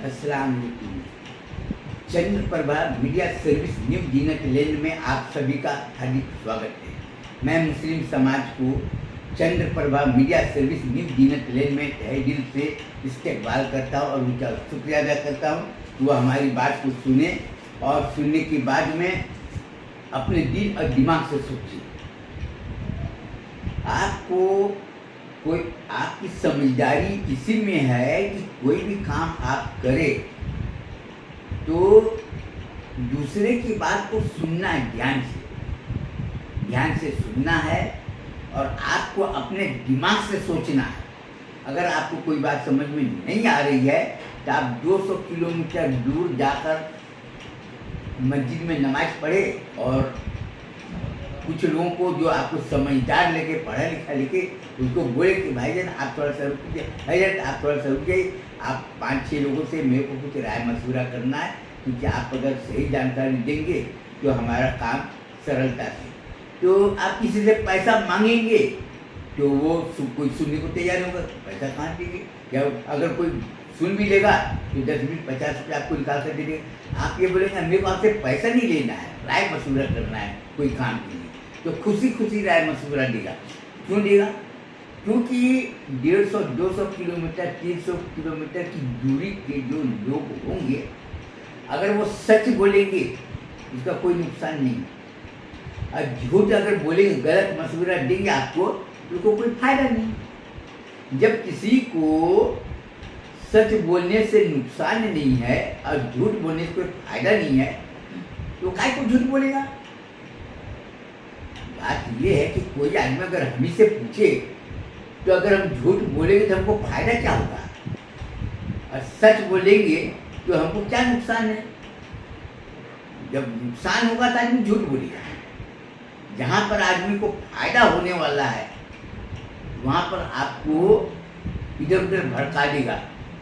अस्सलाम वालेकुम। चंद्र Prabha media service new जीनत land में आप सभी का हार्दिक स्वागत है। मैं मुस्लिम समाज को चंद्र प्रभा मीडिया सर्विस न्यू जीनत लैंड में तहे दिल से इस्तेकबाल करता हूँ और उनका शुक्रिया अदा करता हूँ कि वह हमारी बात को सुने और सुनने के बाद में अपने दिल और दिमाग से सोचे। आपको कोई आपकी समझदारी इसी में है कि कोई भी काम आप करें तो दूसरे की बात को सुनना है, ध्यान से सुनना है और आपको अपने दिमाग से सोचना है। अगर आपको कोई बात समझ में नहीं आ रही है तो आप 200 किलोमीटर दूर जाकर मस्जिद में नमाज पढ़े और कुछ लोगों को जो आपको समझदार लगे, पढ़ा लिखा लिखे, उसको बोले कि भाईजान आप थोड़ा सा रुकिए, भाईजान आप थोड़ा सा रुकिए, आप 5-6 लोगों से मेरे को कुछ राय मशवरा करना है, क्योंकि आप अगर सही जानकारी देंगे तो हमारा काम सरलता से। तो आप किसी से पैसा मांगेंगे तो वो कोई सुनने को तैयार होगा, पैसा कहाँ देंगे? या अगर कोई सुन भी लेगा तो 10-20-50 रुपये आपको निकाल कर दे देगा। आप ये बोलेंगे मेरे को आपसे पैसा नहीं लेना है, राय मशवरा करना है कोई काम के लिए, तो खुशी खुशी राय मशवरा देगा। क्यों देगा? क्योंकि 150-200 किलोमीटर 300 किलोमीटर की दूरी के जो लोग होंगे, अगर वो सच बोलेंगे उसका कोई नुकसान नहीं, और झूठ अगर बोलेंगे, गलत मशवरा देंगे आपको तो उसको कोई फायदा नहीं। जब किसी को सच बोलने से नुकसान नहीं है और झूठ बोलने से कोई फायदा नहीं है तो काय को झूठ बोलेगा? बात ये है कि कोई आदमी अगर हम ही से पूछे तो अगर हम झूठ बोलेंगे तो हमको फायदा क्या होगा, और सच बोलेंगे तो हमको क्या नुकसान है? जब नुकसान होगा तो आदमी झूठ बोलेगा। जहाँ पर आदमी को फायदा होने वाला है वहाँ पर आपको इधर उधर भड़का देगा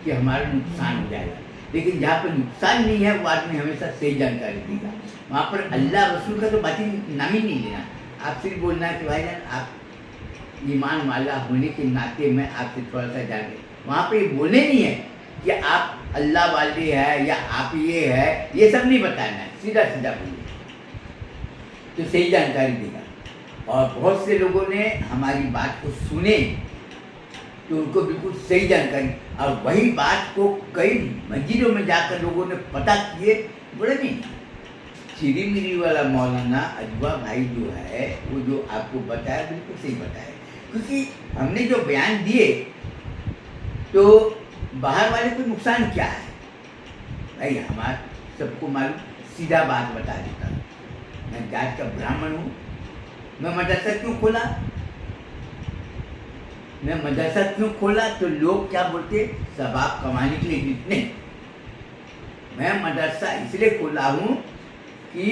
कि हमारा नुकसान हो जाएगा, लेकिन जहाँ पर नुकसान नहीं है वो आदमी हमेशा सही जानकारी देगा। वहाँ पर अल्लाह रसूल का तो बात ही नाम ही नहीं लेना, आप सिर्फ बोलना है कि भाईजान आप ईमान वाला होने के नाते मैं आपसे थोड़ा सा जाने। वहाँ पर ये बोलने नहीं है कि आप अल्लाह वाले हैं या आप ये है, ये सब नहीं बताना है, सीधा सीधा बोलिए तो सही जानकारी देगा। और बहुत से लोगों ने हमारी बात को सुने तो उनको बिल्कुल सही जानकारी, और वही बात को कई मस्जिदों में जाकर लोगों ने पता किए, बोले नहीं चिरी मिरी वाला मौलाना अजवा भाई जो है वो जो आपको बताया बिल्कुल सही बताया, क्योंकि हमने जो बयान दिए तो बाहर वाले को नुकसान क्या है भाई, हमारा सबको मालूम। सीधा बात बता देता हूँ, मैं जात का ब्राह्मण हूँ, मैं मदरसा क्यों खोला? मैं मदरसा क्यों खोला तो लोग क्या बोलते, सवाब कमाने के लिए जितने। मैं मदरसा इसलिए खोला हूँ कि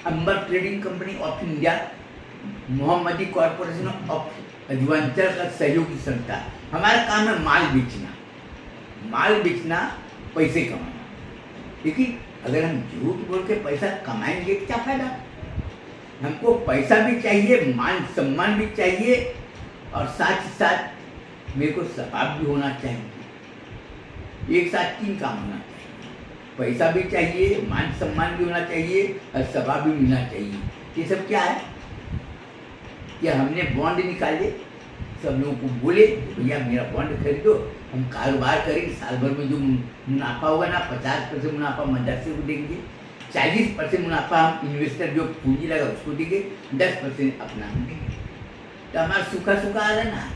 Amber trading company of India, Mohammadi corporation of अजवांचल का सहयोगी संस्था, हमारा काम है माल बेचना, पैसे कमाना। लेकिन अगर हम झूठ बोल के पैसा कमाएंगे क्या फायदा? हमको पैसा भी चाहिए, मान सम्मान भी चाहिए, और साथ ही साथ मेरे को सवाब भी होना चाहिए। एक साथ 3 काम होना चाहिए, पैसा भी चाहिए, मान सम्मान भी होना चाहिए और सवाब भी मिलना चाहिए। ये सब क्या है? क्या हमने बॉन्ड निकाले, सब लोगों को बोले भैया मेरा बॉन्ड खरीदो, हम कारोबार करेंगे, साल भर में जो मुनाफा होगा ना 50% मुनाफा मदरसे को देंगे, 40% मुनाफा हम इन्वेस्टर जो पूंजी लगा उसको देंगे, 10% अपना हम देंगे। तो हमारा सूखा आ रहा ना,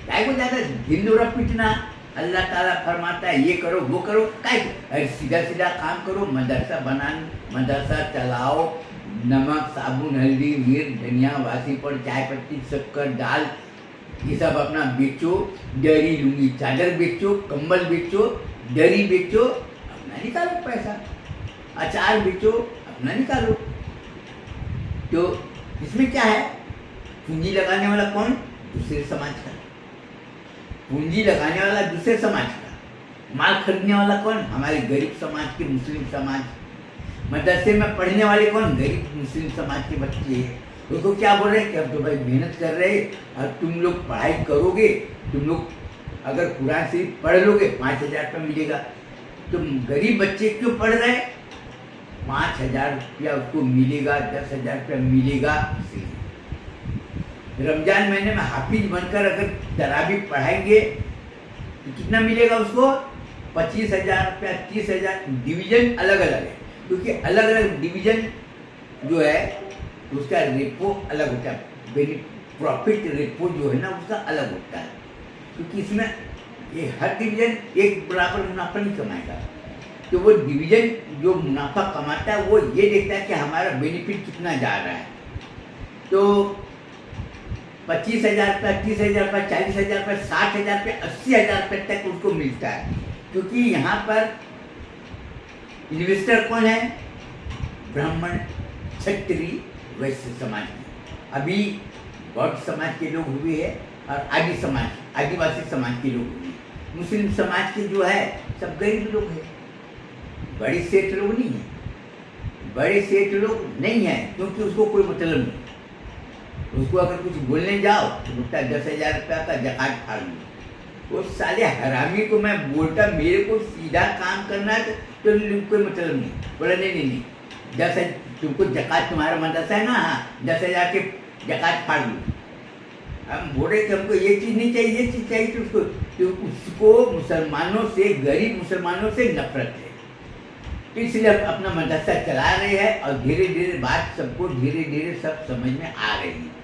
काय को ज़्यादा हिंदू पीटना। अल्लाह ताला फरमाता है ये करो वो करो, काय अरे सीधा सीधा काम करो, मदरसा चलाओ, नमक साबुन हल्दी मिर्च धनिया वासी पर चाय पत्ती शक्कर दाल ये सब अपना बेचो, दरी लुंगी चादर बेचो, कंबल बेचो, दरी बेचो, अपना निकालो पैसा, अचार बेचो, अपना निकालो। तो इसमें क्या है? पूंजी लगाने वाला कौन? दूसरे समाज का। पूंजी लगाने वाला दूसरे समाज का, माल खरीदने वाला कौन? हमारे गरीब समाज के, मुस्लिम समाज। मदरसे में पढ़ने वाले कौन? गरीब मुस्लिम समाज के बच्चे हैं। उसको क्या बोल रहे हैं कि अब तो भाई मेहनत कर रहे हैं और तुम लोग पढ़ाई करोगे, तुम लोग अगर कुरान शरीफ पढ़ लोगे 5,000 रुपये मिलेगा, तो गरीब बच्चे क्यों पढ़ रहे हैं? 5,000 रुपया उसको मिलेगा, 10,000 रुपया मिलेगा, इसलिए रमजान महीने में हाफिज बनकर अगर तरावी पढ़ाएंगे तो कितना मिलेगा उसको? 25,000 रुपया, 30,000। डिवीजन अलग अलग है, क्योंकि अलग अलग डिवीजन जो है उसका रेपो अलग होता है, प्रॉफिट रेपो जो है ना उसका अलग होता है, क्योंकि इसमें ये हर डिवीजन एक बराबर मुनाफा नहीं कमाएगा। तो वो डिवीजन जो मुनाफा कमाता है वो ये देखता है कि हमारा बेनिफिट कितना जा रहा है। तो 25,000 रुपया, 30,000 रुपया, 40,000 रुपया, 60,000 रुपया, 80,000 रुपये तक उसको मिलता है, क्योंकि यहाँ पर इन्वेस्टर कौन है? ब्राह्मण, क्षत्रिय, वैश्य समाज के। अभी बौद्ध समाज के लोग हुए हैं और आदिवासी समाज के लोग हुए हैं। मुस्लिम समाज के जो है सब गरीब लोग हैं, बड़े सेठ लोग नहीं है। बड़े सेठ लोग नहीं है क्योंकि उसको कोई मतलब नहीं। उसको अगर कुछ बोलने जाओ तो बोलता 10,000 रुपया का जकात फाड़ लो। वो साले हरामी को मैं बोलता मेरे को सीधा काम करना है तो कोई मतलब नहीं। बोला नहीं 10,000 तुमको जकात, तुम्हारा मदरसा है ना, हाँ 10,000 के जकात फाड़ लो। हम बोले कि हमको ये चीज़ नहीं चाहिए, ये चीज़ चाहिए, तो उसको मुसलमानों से, गरीब मुसलमानों से नफरत है, तो इसलिए अपना मदरसा चला रहे हैं और धीरे धीरे बात सबको धीरे धीरे सब समझ में आ रही है।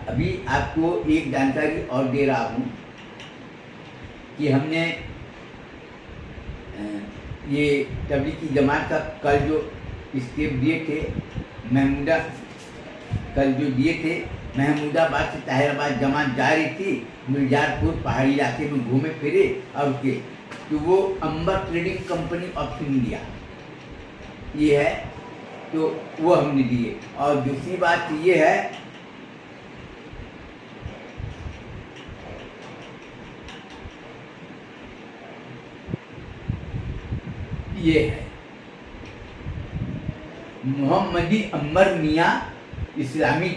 अभी आपको एक जानकारी और दे रहा हूँ कि हमने ये तबलीगी जमात का कल जो स्टेप दिए थे, महमूदा कल जो दिए थे, महमूदाबाद से ताहिराबाद जमात जा रही थी, मिर्जापुर पहाड़ी इलाके में घूमे फिरे और उसके तो वो अंबर ट्रेडिंग कंपनी ऑफ इंडिया ये है, तो वो हमने दिए। और दूसरी बात ये है ये है मोहम्मदी अम्बर मियाँ इस्लामी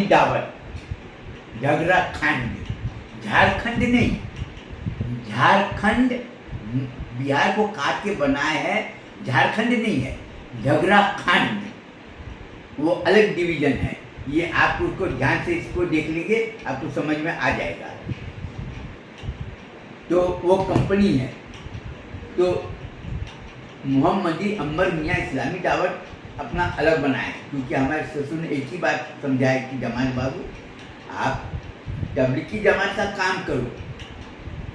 दावत झगड़ा खंड, झारखंड नहीं, झारखंड बिहार को काट के बनाया है, झारखंड नहीं है, झगड़ा खंड वो अलग डिवीजन है। ये आप उसको ध्यान से इसको देख लीजिए, आपको समझ में आ जाएगा। तो वो कंपनी है, तो मोहम्मदी अम्बर मियाँ इस्लामी दावत अपना अलग बनाए, क्योंकि हमारे ससुर ने एक ही बात समझाया कि जमात बाबू आप तबलीगी जमात का काम करो,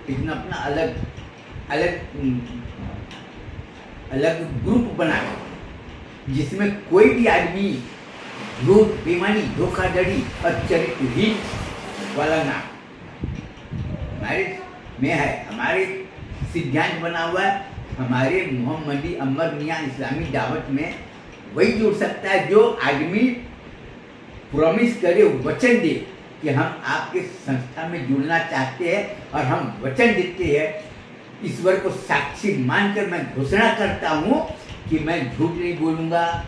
लेकिन अपना अलग ग्रुप बनाओ जिसमें कोई भी आदमी झूठ, बेईमानी, धोखाधड़ी और चरित्रहीन वाला ना। हमारे में है, हमारे सिद्धांत बना हुआ है, हमारे मोहम्मदी अम्बर मियाँ इस्लामी दावत में वही जुड़ सकता है जो आदमी प्रॉमिस करे, वचन दे कि हम आपके संस्था में जुड़ना चाहते हैं और हम वचन देते हैं, ईश्वर को साक्षी मानकर मैं घोषणा करता हूँ कि मैं झूठ नहीं बोलूँगा,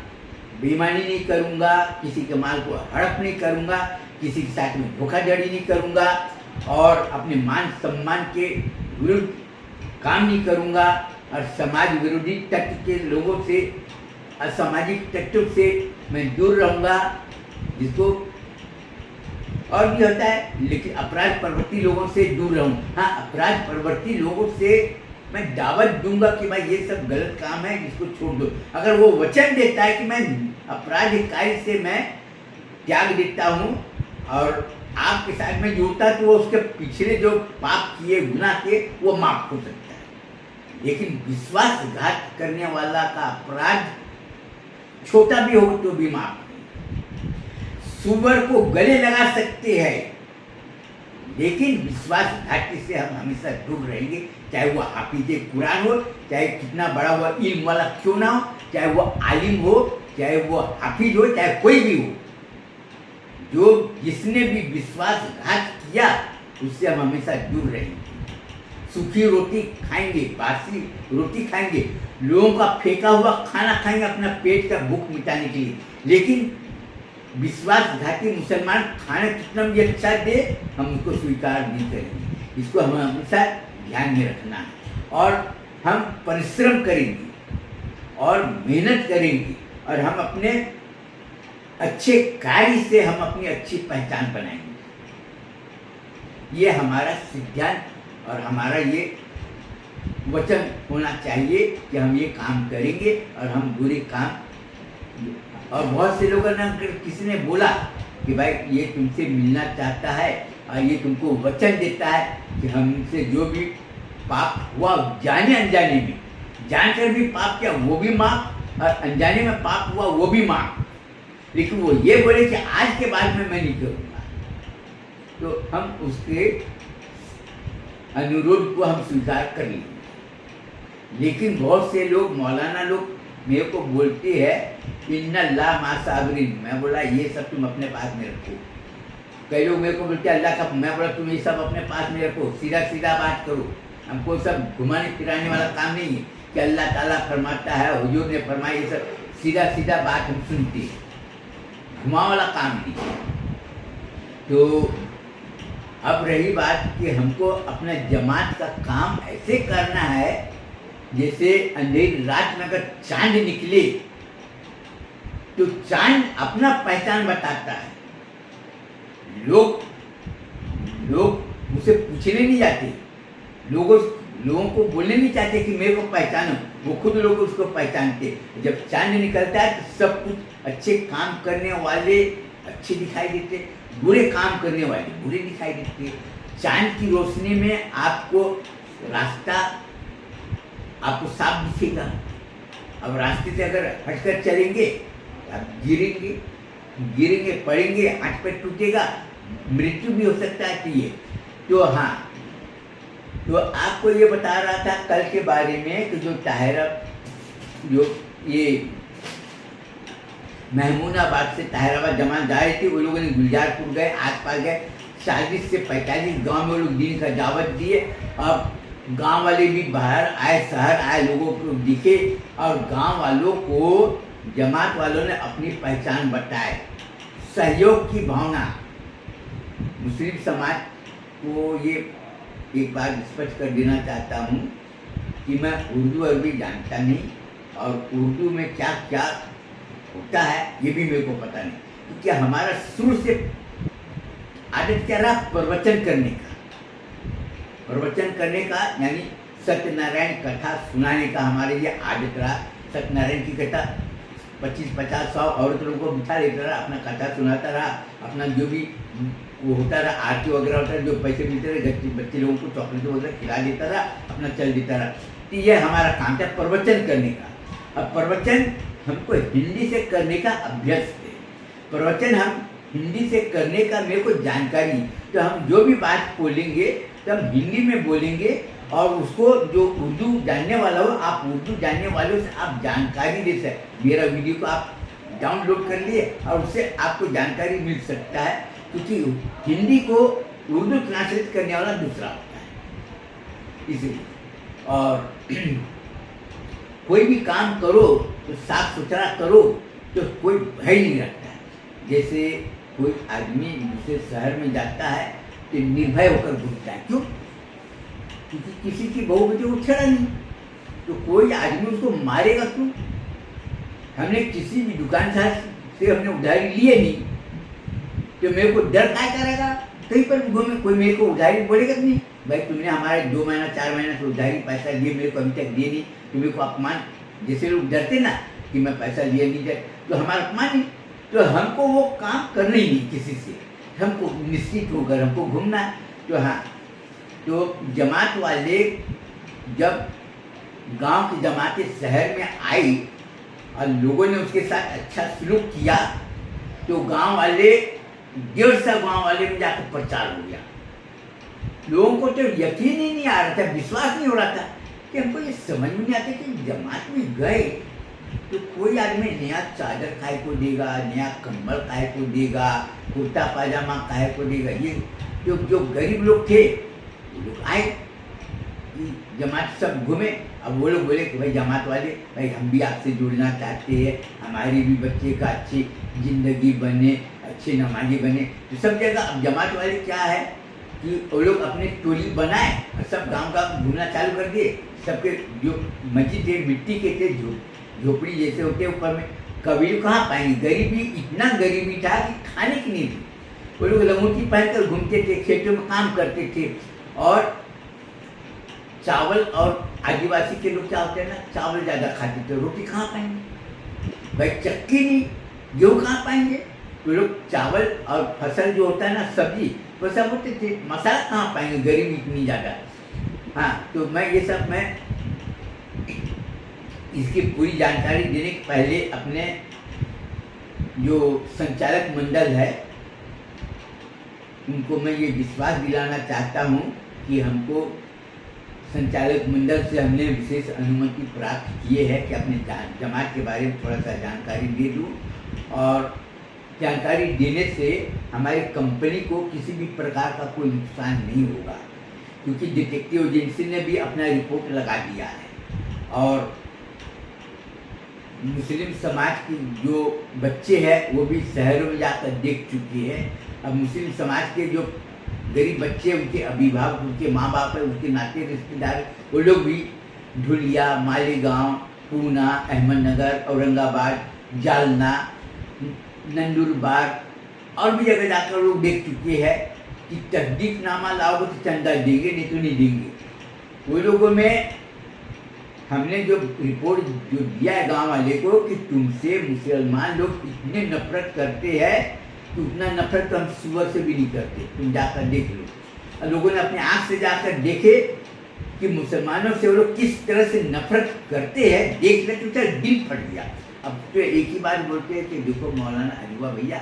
बेईमानी नहीं करूँगा, किसी के माल को हड़प नहीं करूँगा, किसी के साथ में धोखाधड़ी नहीं करूँगा और अपने मान सम्मान के विरुद्ध काम नहीं करूँगा और समाज विरोधी तत्व के लोगों से, असामाजिक तत्वों से मैं दूर रहूँगा, जिसको और भी होता है, लेकिन अपराध प्रवृत्ति लोगों से दूर रहूँ। हाँ, अपराध प्रवृत्ति लोगों से मैं दावत दूंगा कि भाई ये सब गलत काम है, इसको छोड़ दो। अगर वो वचन देता है कि मैं अपराध कार्य से मैं त्याग देता हूँ और आपके साथ में जुड़ता, तो वो उसके पिछले जो पाप किए, गुनाह किए, वो माफ हो सकता है। लेकिन विश्वासघात करने वाला का अपराध छोटा भी हो तो भी माफ। सुअर को गले लगा सकते हैं, लेकिन विश्वासघाती से हम हमेशा दूर रहेंगे, चाहे वो हाफिज़े कुरान हो, चाहे कितना बड़ा वो इल्म वाला क्यों ना हो, चाहे वो आलिम हो, चाहे वो हाफिज हो, चाहे कोई भी हो। जो जिसने भी विश्वासघात किया उससे हम हमेशा दूर रहेंगे। सूखी रोटी खाएंगे, बासी रोटी खाएंगे, लोगों का फेंका हुआ खाना खाएंगे अपना पेट का भूख मिटाने के लिए, लेकिन विश्वासघाती मुसलमान खाना कितना भी अच्छा दे हम उसको स्वीकार नहीं करेंगे। इसको हम हमेशा ध्यान में रखना है। और हम परिश्रम करेंगे और मेहनत करेंगे और हम अपने अच्छे कार्य से हम अपनी अच्छी पहचान बनाएंगे। ये हमारा सिद्धांत और हमारा ये वचन होना चाहिए कि हम ये काम करेंगे और हम बुरे काम। और बहुत से लोगों ने किसी ने बोला कि भाई ये तुमसे मिलना चाहता है और ये तुमको वचन देता है कि हमसे जो भी पाप हुआ जाने अनजाने में, जानकर भी पाप किया वो भी माफ और अनजाने में पाप हुआ वो भी माफ, लेकिन वो ये बोले कि आज के बाद में मैं नहीं करूँगा। तो हम उसके अनुरोध को हम स्वीकार कर लेंगे। लेकिन बहुत से लोग, मौलाना लोग मेरे को बोलते हैं इन्ना ला मा साबरीन। मैं बोला ये सब तुम अपने पास में रखो। कई लोग मेरे को बोलते हैं अल्लाह का, मैं बोला तुम ये सब अपने पास में रखो, सीधा सीधा बात करो। हमको सब घुमाने फिराने वाला काम नहीं है कि अल्लाह ताला फरमाता है, हुजूर ने फरमाया, ये सब सीधा सीधा बात हम सुनते हैं, घुमा वाला काम नहीं। तो अब रही बात कि हमको अपना जमात का काम ऐसे करना है जैसे अंधेरी रात में अगर चांद निकले तो चांद अपना पहचान बताता है। लोग उसे पूछने नहीं जाते, लोगों को बोलने नहीं चाहते कि मेरे को पहचानो, वो खुद लोग उसको पहचानते। जब चांद निकलता है तो सब कुछ अच्छे काम करने वाले अच्छे दिखाई देते, बुरे काम करने वाले बुरे दिखाई देते। चांद की रोशनी में आपको रास्ता आपको साफ दिखेगा। अब रास्ते से अगर हटकर चलेंगे आप गिरेंगे, पड़ेंगे, हाथ पैर टूटेगा, मृत्यु भी हो सकता है। कि ये तो हाँ, तो आपको ये बता रहा था कल के बारे में कि जो ताहिरा, जो ये महमूदाबाद से ताहिराबाद जमात जा रही थी, वो लोगों ने गुलजारपुर गए, आसपास गए, 40 से 45 गांव में वो लोग दिन का दावत दिए। अब गांव वाले भी बाहर आए, शहर आए, लोगों को दिखे और गांव वालों को जमात वालों ने अपनी पहचान बताए। सहयोग की भावना, मुस्लिम समाज को ये एक बार स्पष्ट कर देना चाहता हूँ कि मैं उर्दू अरबी जानता नहीं और उर्दू में क्या क्या होता है ये भी मेरे को पता नहीं। तो क्या हमारा शुरू से आदत क्या रहा? प्रवचन करने का यानी सत्यनारायण कथा सुनाने का हमारे ये आदत रहा। सत्यनारायण की कथा 25, 50, 100 औरत लोगों को बिठा लेता रहा, अपना कथा सुनाता रहा, अपना जो भी वो होता रहा, आरती वगैरह होता रहा, जो पैसे मिलते रहे बच्चे लोगों को चॉकलेट वगैरह खिला देता रहा, अपना चल देता रहा। तो ये हमारा काम था प्रवचन करने का। अब प्रवचन हमको हिंदी से करने का अभ्यास है। प्रवचन हम हिंदी से करने का मेरे को जानकारी, तो हम जो भी बात बोलेंगे तो हम हिंदी में बोलेंगे और उसको जो उर्दू जानने वाला हो, आप उर्दू जानने वालों से आप जानकारी दे सकते। मेरा वीडियो को आप डाउनलोड कर लिए और उससे आपको जानकारी मिल सकता है, क्योंकि हिंदी को उर्दू ट्रांसलेट करने वाला दूसरा होता है इसलिए। और कोई भी काम करो तो साफ सुथरा करो, तो कोई भय नहीं रखता है। जैसे कोई आदमी दूसरे शहर में जाता है तो निर्भय होकर घूमता है। क्यों? क्योंकि किसी की बहू बेटे को छेड़ा नहीं, तो कोई आदमी उसको मारेगा क्यों? हमने किसी भी दुकान से हमने उधारी लिए नहीं, तो मेरे को डर क्या करेगा? कहीं पर भी घूमे कोई मेरे को उधारी बोलेगा नहीं, भाई तुमने हमारे 2 महीना 4 महीना से उधारी पैसा लिए, मेरे को अभी तक दिए नहीं, तो मेरे को अपमान। जैसे लोग डरते ना कि मैं पैसा लिया नहीं जाए तो हमारा अपमान नहीं। तो हमको वो काम करना ही नहीं किसी से, हमको निश्चित होकर हमको घूमना है। तो हाँ, तो जमात वाले जब गांव की जमातें शहर में आई और लोगों ने उसके साथ अच्छा सलूक किया, तो गांव वाले 150 गांव वाले में जाकर प्रचार हो गया। लोगों को तो यकीन ही नहीं आ रहा था, विश्वास नहीं हो रहा था कि हमको ये समझ में नहीं आता कि जमात में गए तो कोई आदमी नया चादर काहे को देगा, नया कंबल काहे को देगा, कुर्ता पाजामा काहे को देगा। ये जो गरीब लोग थे वो लोग आए, जमात सब घूमे। अब वो लोग बोले कि भाई जमात वाले, भाई हम भी आपसे जुड़ना चाहते हैं, हमारी भी बच्चे का अच्छी ज़िंदगी बने, अच्छे नमाजी बने। तो सब जगह अब जमात वाले क्या है कि वो लोग अपने टोली बनाए और सब गांव का घूमना चालू कर दिए। सबके जो मस्जिद थे मिट्टी के थे, झोपड़ी जैसे होते ऊपर में, कबीर कहाँ पाएंगे, गरीबी इतना गरीबी था कि खाने की नहीं थी। वो लोग लंगोटी पहनकर घूमते थे, खेतों में काम करते थे, और चावल, और आदिवासी के लोग क्या होते हैं ना, चावल ज़्यादा खाते थे, रोटी कहाँ पाएंगे भाई, चक्की नहीं, गेहूँ कहाँ पाएंगे, तो लोग चावल और फसल जो होता है ना, सब्जी, वो सब होते थे, मसाला कहाँ पाएंगे, गरीबी इतनी ज़्यादा। हाँ, तो मैं ये सब, मैं इसकी पूरी जानकारी देने के पहले अपने जो संचालक मंडल है उनको मैं ये विश्वास दिलाना चाहता हूँ कि हमको संचालक मंडल से हमने विशेष अनुमति प्राप्त किए है कि अपने जमात के बारे में थोड़ा सा जानकारी दे दूँ, और जानकारी देने से हमारी कंपनी को किसी भी प्रकार का कोई नुकसान नहीं होगा, क्योंकि डिटेक्टिव एजेंसी ने भी अपना रिपोर्ट लगा दिया है। और मुस्लिम समाज के जो बच्चे हैं वो भी शहरों में जाकर देख चुके हैं। अब मुस्लिम समाज के जो गरीब बच्चे, उनके अभिभावक, उनके माँ बाप है, उनके नाते रिश्तेदार, वो लोग भी ढुलिया, मालेगांव, पूना, अहमदनगर, औरंगाबाद, जालना, नंदुरबार और भी जगह जाकर लोग देख चुके हैं कि तस्दीकनामा लाओगे तो चंदा देंगे, नहीं तो नहीं देंगे। वो लोगों में हमने जो रिपोर्ट जो दिया है गांव वाले को कि तुमसे मुसलमान लोग इतने नफरत करते हैं कि उतना नफरत तो हम सुबह से भी नहीं करते, तुम जाकर देख लो। और लोगों ने अपने आँख से जाकर देखे कि मुसलमानों से वो लोग किस तरह से नफरत करते हैं, देख ले तो चल दिल फट गया। अब तो एक ही बात बोलते हैं कि देखो मौलाना अजवा भैया,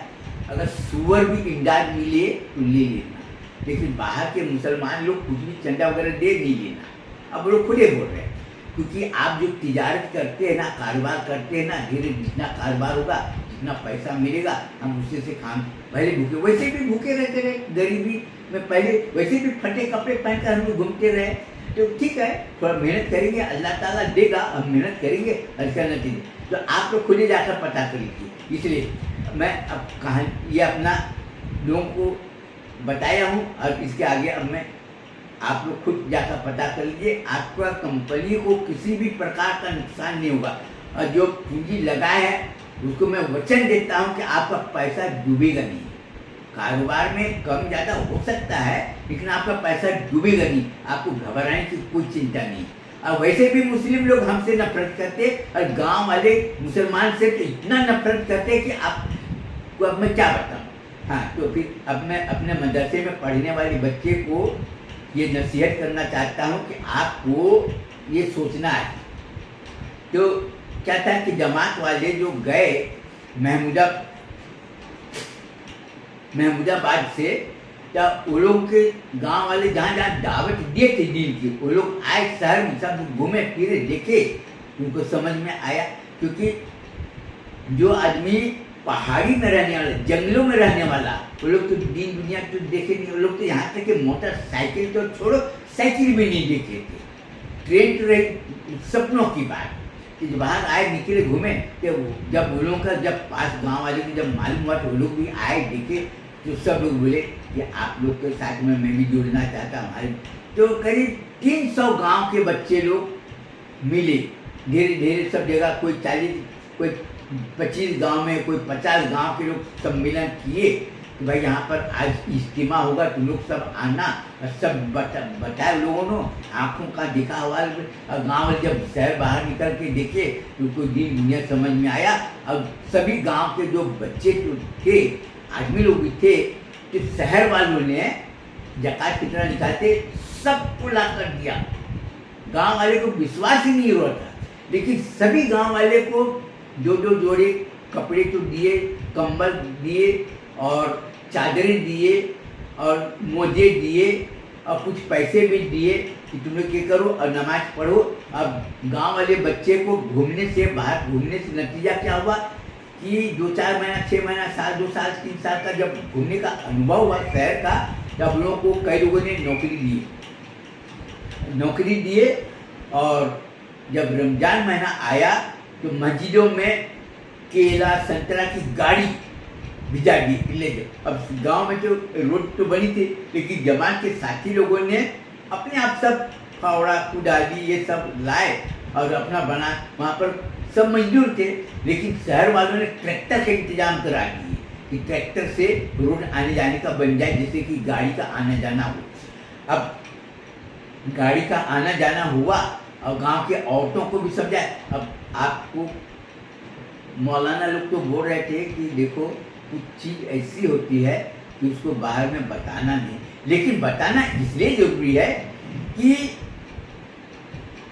अगर सुअर भी इमदाद मिले तो ले लेना, लेकिन बाहर के मुसलमान लोग कुछ भी चंदा वगैरह दे नहीं लेना। अब वो लोग खुले बोल रहे हैं, क्योंकि आप जो तिजारत करते हैं ना, कारोबार करते हैं ना, धीरे जितना कारोबार होगा, जितना पैसा मिलेगा, हम उससे से काम, पहले भूखे, वैसे भी भूखे रहते रहे, गरीबी में पहले वैसे भी फटे कपड़े पहनकर हम लोग घूमते रहे। तो ठीक है, थोड़ा मेहनत करेंगे, अल्लाह ताला देगा, हम मेहनत करेंगे, अच्छा नतीजे। तो आप लोग खुद ही जाकर पता कर लीजिए। इसलिए मैं अब कहा ये अपना लोगों को बताया हूँ, और इसके आगे अब मैं आप लोग खुद जाकर पता कर लीजिए, आपका कंपनी को किसी भी प्रकार का नुकसान नहीं होगा। और जो पूंजी लगाए है उसको मैं वचन देता हूँ कि आपका पैसा डूबेगा नहीं। कारोबार में कम ज़्यादा हो सकता है, लेकिन आपका पैसा डूबेगा नहीं, आपको घबराने की कोई चिंता नहीं। और वैसे भी मुस्लिम लोग हमसे नफरत करते, और गांव वाले मुसलमान से तो इतना नफरत करते कि आपको अब मैं क्या बताऊँ। हाँ, तो फिर अब मैं अपने मदरसे में पढ़ने वाले बच्चे को ये नसीहत करना चाहता हूँ कि आपको ये सोचना है। तो क्या था कि जमात वाले जो गए महमूदाबाद से, तब वो लोग के गांव वाले जहाँ जहाँ दावत दिए थे दिन की, वो लोग आए शहर में, सब घूमे फिरे, देखे, उनको समझ में आया। क्योंकि जो आदमी पहाड़ी में रहने वाला, जंगलों में रहने वाला, वो लोग तो दीन दुनिया तो देखे नहीं। वो लोग तो यहाँ तक कि मोटरसाइकिल तो छोड़ो, साइकिल भी नहीं देखे थे। ट्रेन तो रही सपनों की बात कि जब बाहर आए, निकले, घूमे, तो जब वो लोगों का जब पास गांव वाले को जब मालूम हुआ तो वो लोग भी आए, देखे, तो सब लोग बोले कि आप लोग के साथ में मैं भी जुड़ना चाहता हमारे। तो करीब 300 गाँव के बच्चे लोग मिले, धीरे धीरे सब जगह, कोई 40, कोई 25 गांव में, कोई 50 गांव के लोग सम्मेलन किए कि भाई यहाँ पर आज इज्तिमा होगा, तुम लोग सब आना। और सब बताए लोगों ने, आँखों का दिखा हुआ। और गाँव वाले जब शहर बाहर निकल के देखे तो उनको दीन दुनिया समझ में आया। और सभी गांव के जो बच्चे तो थे, आदमी लोग भी थे, तो शहर वालों ने ज़कात कितना निकालते सबको ला कर दिया। गाँव वाले को विश्वास ही नहीं हो रहा था, लेकिन सभी गाँव वाले को जो जोड़े कपड़े तो दिए, कंबल दिए, और चादरें दिए, और मोजे दिए, और कुछ पैसे भी दिए कि तुम लोग ये करो और नमाज पढ़ो। अब गांव वाले बच्चे को घूमने से, बाहर घूमने से नतीजा क्या हुआ कि 2-4 महीना, 6 महीना, साल, 2 साल, 3 साल का जब घूमने का अनुभव हुआ शहर का, तब लोगों को कई लोगों ने नौकरी दिए। और जब रमजान महीना आया तो मस्जिदों में केला, संतरा की गाड़ी भिजा दिए ले जाओ। अब गांव में जो रोड तो बनी थी, लेकिन जमात के साथी लोगों ने अपने आप सब फावड़ा कुदाली ये सब लाए और अपना बना। वहाँ पर सब मजदूर थे, लेकिन शहर वालों ने ट्रैक्टर का इंतजाम करा दिए कि ट्रैक्टर से रोड आने जाने का बन जाए, जिससे कि गाड़ी का आना जाना हो। अब गाड़ी का आना जाना हुआ और गांव के औरतों को भी समझाए। अब आपको मौलाना लोग तो बोल रहे थे कि देखो कुछ चीज़ ऐसी होती है कि उसको बाहर में बताना नहीं, लेकिन बताना इसलिए जरूरी है कि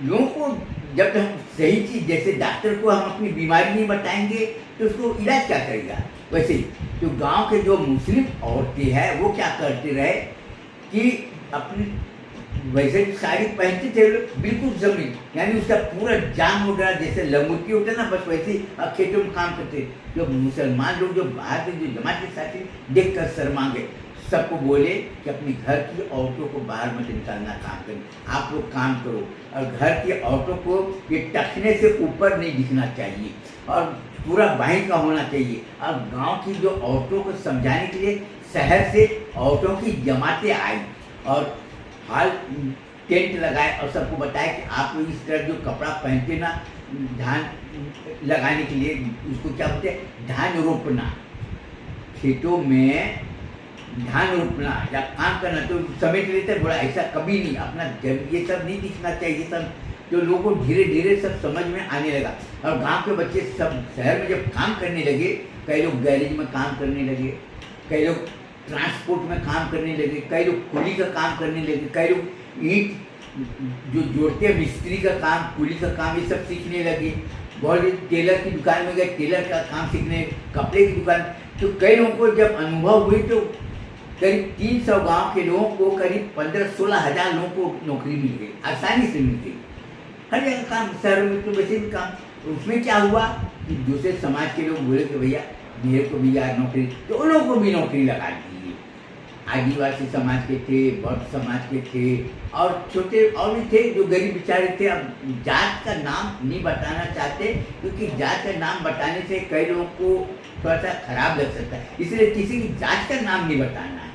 लोगों को जब हम सही चीज़, जैसे डॉक्टर को हम अपनी बीमारी नहीं बताएंगे तो उसको इलाज क्या करेगा, वैसे ही तो गांव के जो मुस्लिम औरतें हैं वो क्या करते रहे कि अपनी वैसे साड़ी पहनते थे बिल्कुल जमीन, यानी उसका पूरा जान उड़ रहा, जैसे लंगोटी होता है ना, बस वैसे ही खेतों में काम करते। जो मुसलमान लोग जो बाहर के जो जमात के साथी देख कर शर्मा गए, सबको बोले कि अपनी घर की औरतों को बाहर मत निकालना, काम करें, आप लोग काम करो। और घर की औरतों को ये टखने से ऊपर नहीं दिखना चाहिए और पूरा बाहीं का होना चाहिए। और गांव की जो औरतों को समझाने के लिए शहर से औरतों की जमातें आई और हाल टेंट लगाए और सबको बताया कि आप लोग इस तरह जो कपड़ा पहनते ना, धान लगाने के लिए, उसको क्या बोलते हैं, धान रोपना, खेतों में धान रोपना या काम करना, तो समेट लेते बोला ऐसा कभी नहीं, अपना ये सब नहीं दिखना चाहिए। सब जो लोगों को धीरे धीरे सब समझ में आने लगा और गांव के बच्चे सब शहर में जब काम करने लगे, कई लोग गैरेज में काम करने लगे, कई लोग ट्रांसपोर्ट में काम करने लगे, कई लोग कुली का काम करने लगे, कई लोग ईंट जो जोड़ते हैं मिस्त्री का काम, कुली का काम, ये सब सीखने लगे। बहुत टेलर की दुकान में गए, टेलर का काम सीखने, कपड़े की दुकान। तो कई लोगों को जब अनुभव हुई तो करीब 300 गांव के लोगों को करीब 15-16 हज़ार लोगों को नौकरी मिल गई, आसानी से मिल गई। हर जगह काम, शहरों में तो वैसे भी काम। उसमें क्या हुआ कि दूसरे समाज के लोग बोले कि भैया मेरे को भी यार नौकरी, तो उन लोगों को भी नौकरी लगा दी। आदिवासी समाज के थे, बौद्ध समाज के थे और छोटे और भी थे जो गरीब बेचारे थे। अब जात का नाम नहीं बताना चाहते, क्योंकि जात का नाम बताने से कई लोगों को थोड़ा सा खराब लग सकता है, इसलिए किसी की जात का नाम नहीं बताना है।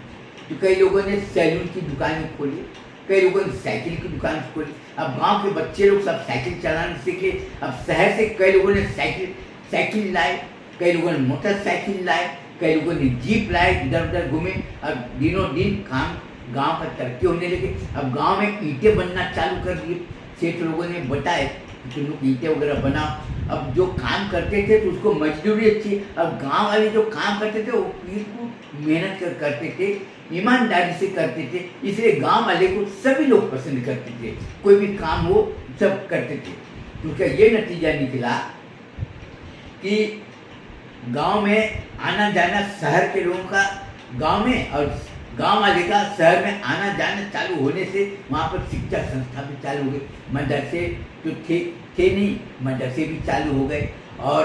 तो कई लोगों ने सैलून की दुकानें खोली, कई लोगों ने साइकिल की दुकान खोली। अब गांव के बच्चे लोग सब साइकिल चलाना सीखे। अब शहर से कई लोगों ने साइकिल लाए, कई लोगों ने मोटरसाइकिल लाए, कई लोगों ने जीप लाए, इधर उधर घूमे। अब दिनों दिन काम गांव का तरक्की होने लगे। अब गांव में ईंटें बनना चालू कर दिए, सेठ लोगों ने बताए कि तुम लोग ईंटें वगैरह बनाओ। अब जो काम करते थे तो उसको मजदूरी अच्छी। अब गांव वाले जो काम करते थे वो बिल्कुल मेहनत करते थे, ईमानदारी से करते थे, इसलिए गांव वाले को सभी लोग पसंद करते थे। कोई भी काम हो सब करते थे। तो उसका ये नतीजा निकला कि गांव में आना जाना, शहर के लोगों का गांव में और गांव वाले का शहर में आना जाना चालू होने से वहाँ पर शिक्षा संस्था भी चालू हो गई। मदरसे तो थे नहीं, मदरसे भी चालू हो गए। और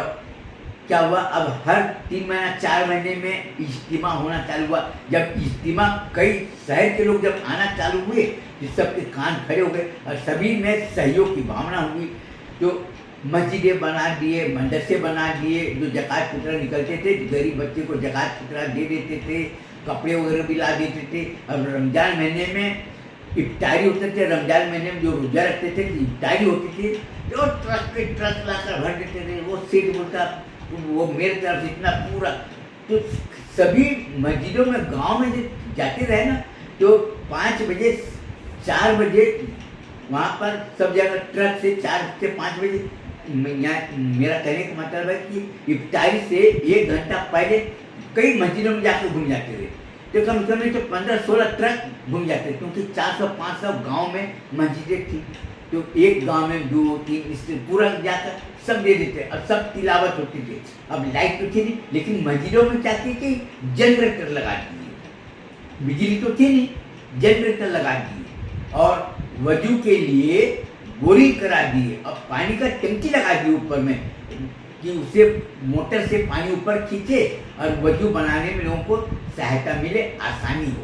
क्या हुआ, अब हर 3 महीना 4 महीने में इज्तिमा होना चालू हुआ। जब इज्तिमा कई शहर के लोग जब आना चालू हुए तो सबके कान खड़े हो गए और सभी में सहयोग की भावना हुई। तो मस्जिदें बना दिए, मदरसे बना दिए, जो ज़कात फितरा निकलते थे गरीब बच्चे को ज़कात फितरा दे देते थे, कपड़े वगैरह भी ला देते थे। अब रमज़ान महीने में इफ्तारी होते थे, रमज़ान महीने में जो रोज़ा रखते थे इफ्तारी होती थी, जो ट्रक पे ट्रक लाकर भर देते थे। वो सेठ बोलता वो मेरे तरफ इतना पूरा। तो सभी मस्जिदों में गांव में जो जाते रहे ना, तो 5 बजे 4 बजे वहाँ पर सब जगह ट्रक से 4 से 5 बजे, मेरा कहने का मतलब है कि इफ्तारी से 1 घंटा पहले कई मस्जिदों में जाकर घूम जाते थे। तो कम से कम तो 15-16 ट्रक घूम जाते, क्योंकि 400-500 गाँव में मस्जिदें थी। तो एक गांव में 2-3 इससे पूरा जाकर सब दे देते और सब तिलावत होती थी। अब लाइट तो थी नहीं, लेकिन मस्जिदों में क्या थी कि जनरेटर लगा दिए, बिजली तो थी नहीं, जनरेटर लगा दिए और वजू के लिए बोरिंग करा दिए और पानी का टंकी लगा दी ऊपर में कि उससे मोटर से पानी ऊपर खींचे और वजू बनाने में लोगों को सहायता मिले, आसानी हो।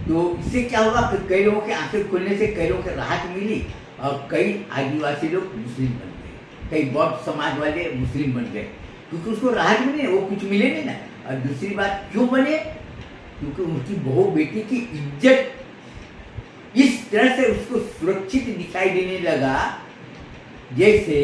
तो इससे क्या हुआ कि कई लोगों के आंखें खुलने से कई लोगों को राहत मिली और कई आदिवासी लोग मुस्लिम बन गए, कई बौद्ध समाज वाले मुस्लिम बन गए, क्योंकि उसको राहत मिले, वो कुछ मिले नहीं ना। और दूसरी बात क्यों बने, क्योंकि उनकी बहू बेटी की इज्जत इस तरह से उसको सुरक्षित दिखाई देने लगा, जैसे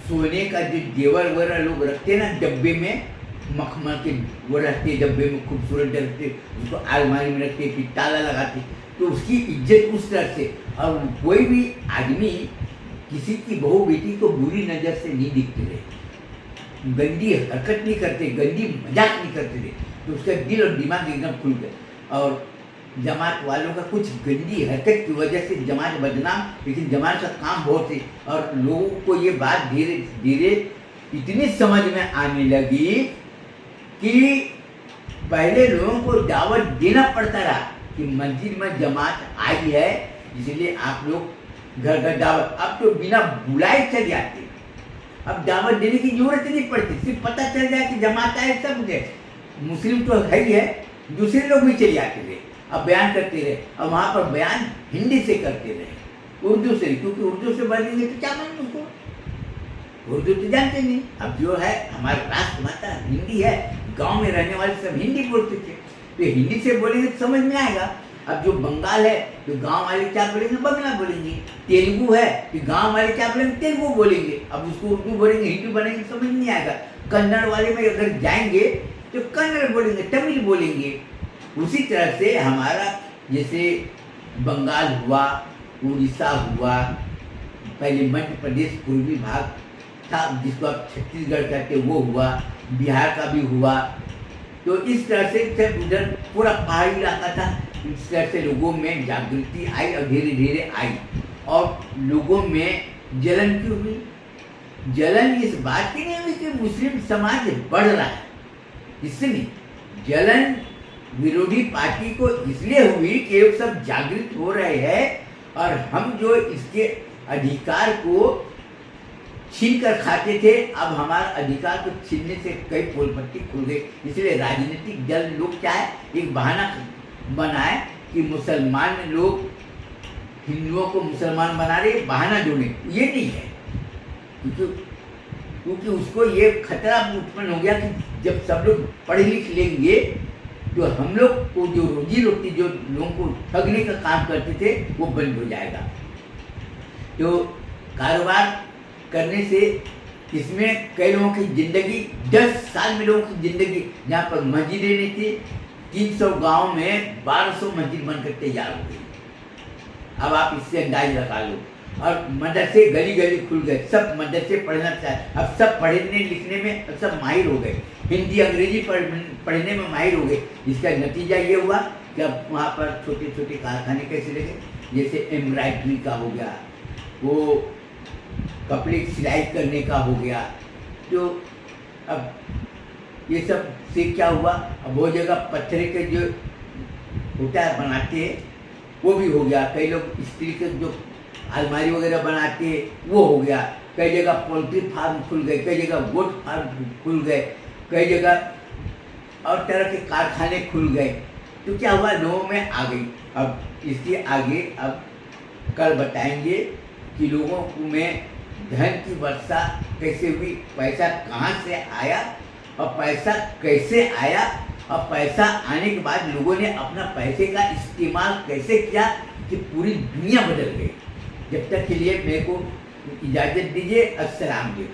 सोने का जो जेवर वगैरह लोग रखते ना डब्बे में, मखमल के वो रखते डब्बे में, खूबसूरत रखते, उसको अलमारी में रखते, फिर ताला लगाते, तो उसकी इज्जत उस तरह से। और कोई भी आदमी किसी की बहू बेटी को बुरी नज़र से नहीं देखते रहे, गंदी हरकत नहीं करते, गंदी मजाक नहीं करते रहे, तो उसका दिल और दिमाग एकदम खुल गए। और जमात वालों का कुछ गंदी हरकत की वजह से जमात बदनाम, लेकिन जमात का काम बहुत है। और लोगों को ये बात धीरे धीरे इतनी समझ में आने लगी कि पहले लोगों को दावत देना पड़ता रहा कि मस्जिद में जमात आई है, इसलिए आप लोग घर घर दावत, अब तो बिना बुलाए चल जाते, अब दावत देने की जरूरत नहीं पड़ती, सिर्फ पता चल जाए कि जमात आए सब गए। मुस्लिम तो है ही है, दूसरे लोग भी चले जाते थे, अब बयान करते रहे, अब वहाँ पर बयान हिंदी से करते रहे, उर्दू से, क्योंकि उर्दू से बोलेंगे तो क्या मालूम उसको, उर्दू तो जानते नहीं। अब जो है हमारा राष्ट्रभाषा हिंदी है, गांव में रहने वाले सब हिंदी बोलते थे, तो हिंदी से बोलेंगे तो समझ में आएगा। अब जो बंगाल है तो गांव वाले क्या बोलेंगे, बंगला बोलेंगे। तेलुगु है तो गांव वाले क्या बोलेंगे, तेलुगु बोलेंगे। अब उसको उर्दू बोलेंगे, हिंदी बोलेंगे, समझ नहीं आएगा। कन्नड़ वाले में अगर जाएंगे तो कन्नड़ बोलेंगे, तमिल बोलेंगे। उसी तरह से हमारा जैसे बंगाल हुआ, उड़ीसा हुआ, पहले मध्य प्रदेश पूर्वी भाग था जिसको आप छत्तीसगढ़ कहते, वो हुआ, बिहार का भी हुआ। तो इस तरह से जब उधर पूरा पहाड़ी इलाका था, इस तरह से लोगों में जागृति आई और धीरे धीरे आई। और लोगों में जलन क्यों हुई? जलन इस बात की नहीं हुई कि मुस्लिम समाज बढ़ रहा है, इसलिए जलन विरोधी पार्टी को इसलिए हुई कि लोग सब जागृत हो रहे हैं और हम जो इसके अधिकार को छीन कर खाते थे, अब हमारा अधिकार को छीनने से कई पोलपट्टी खुल गई। इसलिए राजनीतिक दल लोग क्या है, एक बहाना बनाए कि मुसलमान लोग हिंदुओं को मुसलमान बना रहे, बहाना जोड़े। ये नहीं है, क्योंकि उसको ये खतरा उत्पन्न हो गया कि जब सब लोग पढ़ लिख लेंगे तो हम लोग को जो रोजी रोटी जो लोगों को ठगने का काम करते थे वो बंद हो जाएगा। तो कारोबार करने से इसमें कई लोगों की ज़िंदगी, 10 साल में लोगों की ज़िंदगी, जहाँ पर मस्जिदें नहीं थी, 300 गांव में 1200 मस्जिद बनकर तैयार हो गई। अब आप इससे अंदाज लगा लो। और मदरसे गली गली खुल गए, सब मदरसे पढ़ना चाहे, अब सब पढ़ने लिखने में सब माहिर हो गए, हिंदी अंग्रेजी पढ़ने में माहिर हो गए। इसका नतीजा ये हुआ कि अब वहाँ पर छोटे छोटे कारखाने कैसे लगे, जैसे एम्ब्रॉयडरी का हो गया, वो कपड़े की सिलाई करने का हो गया। तो अब ये सब से क्या हुआ, अब वो जगह पत्थर के जो होता है बनाते हैं वो भी हो गया। कई लोग स्टील के जो अलमारी वगैरह बनाते हैं वो हो गया। कई जगह पोल्ट्री फार्म खुल गए, कई जगह गोट फार्म खुल गए, कई जगह और तरह के कारखाने खुल गए। तो क्या हुआ, लोगों में आ गई। अब इसके आगे अब कल बताएंगे कि लोगों में धन की वर्षा कैसे हुई, पैसा कहाँ से आया और पैसा कैसे आया, और पैसा आने के बाद लोगों ने अपना पैसे का इस्तेमाल कैसे किया कि पूरी दुनिया बदल गई। जब तक के लिए मेरे को इजाज़त दीजिए। अस्सलाम वालेकुम।